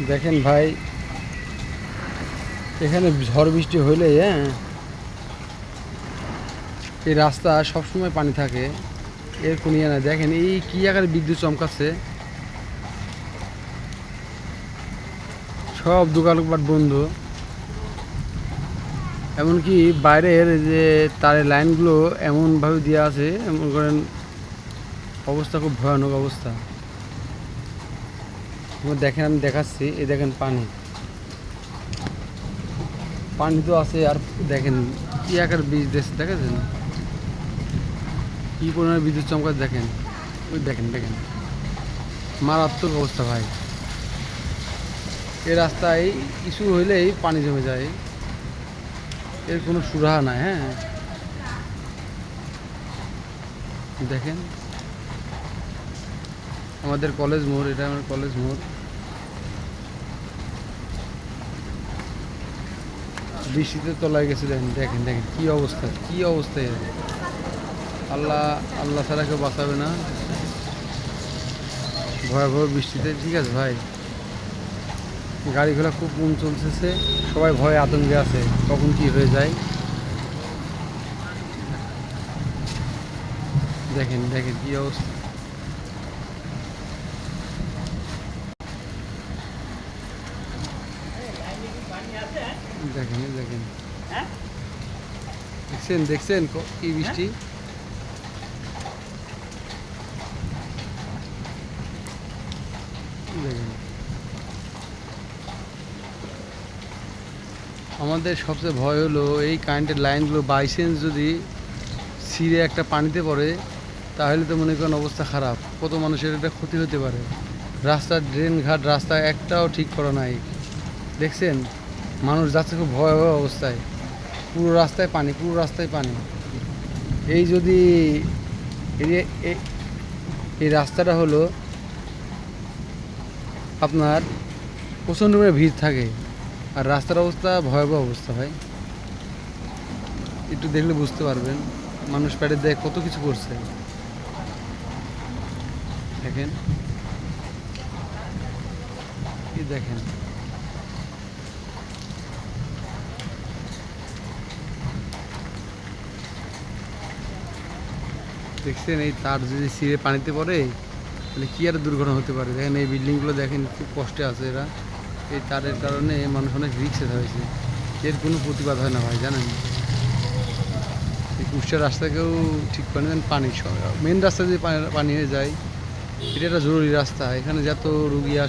দেখেন ভাই, এখানে ঝড় বৃষ্টি হইলে এই রাস্তা সবসময় পানি থাকে। এর কোনো ইয়ে না। দেখেন এই কি আকারে বিদ্যুৎ চমকাচ্ছে, সব দোকানপাট বন্ধ। এমনকি বাইরের যে তারের লাইনগুলো এমনভাবে দেওয়া আছে, এমন করেন অবস্থা খুব ভয়ানক অবস্থা। দেখেন আমি দেখাচ্ছি, এই দেখেন পানি পানি তো আছে। আর দেখেন কি আকার বীজ দিয়েছে, দেখেছেন কি পরিমাণে বিদ্যুৎ চমকাচ্ছে। দেখেন ওই দেখেন দেখেন মারাত্মক অবস্থা ভাই। এই রাস্তায় কিছু হইলেই পানি জমে যায়, এর কোনো সুরাহা নাই। দেখেন আমাদের কলেজ মোড়, এটা আমার কলেজ মোড়। বৃষ্টিতে তলায় গেছে। দেখেন দেখেন দেখেন কি অবস্থা, কি অবস্থা এর। আল্লাহ আল্লাহ ছাড়া কেউ বাঁচাবে না ভয়াবহ বৃষ্টিতে। ঠিক আছে ভাই, গাড়ি ঘোড়া খুব কম চলতেছে, সবাই ভয়ে আতঙ্কে আছে কখন কি হয়ে যায়। দেখেন দেখেন কি অবস্থা। দেখেন দেখেন দেখছেন দেখছেন কি বৃষ্টি। দেখেন আমাদের সবচেয়ে ভয় হলো এই কারেন্টের লাইনগুলো বাই চান্স যদি ছিঁড়ে একটা পানিতে পড়ে, তাহলে তো মনে করেন অবস্থা খারাপ, কত মানুষের এটা ক্ষতি হতে পারে। রাস্তার ড্রেন ঘাট রাস্তা একটাও ঠিক করা নাই। দেখছেন মানুষ যাচ্ছে খুব ভয়াবহ অবস্থায়, পুরো রাস্তায় পানি, পুরো রাস্তায় পানি। এই যদি এই এই রাস্তাটা হলো আপনার প্রচণ্ড পরিমাণে ভিড় থাকে, আর রাস্তার অবস্থা ভয়াবহ অবস্থা ভাই। একটু দেখলে বুঝতে পারবেন মানুষ পেটে দেয় কত কিছু করছে। দেখেন কি দেখেন দেখছেন এই তার যদি ছিঁড়ে পানিতে পড়ে তাহলে কী আর দুর্ঘটনা হতে পারে। দেখেন এই বিল্ডিংগুলো দেখেন খুব কষ্টে আছে এরা, এই তারের কারণে মানুষ অনেক রিক্সে হয়েছে। এর কোনো প্রতিবাদ হয় না ভাই, জানেন। এই কুষ্টিয়ার রাস্তাকেও ঠিক করে নেবেন, পানি মেন রাস্তা যদি পানি হয়ে যায়, এটা একটা জরুরি রাস্তা। এখানে যত রুগী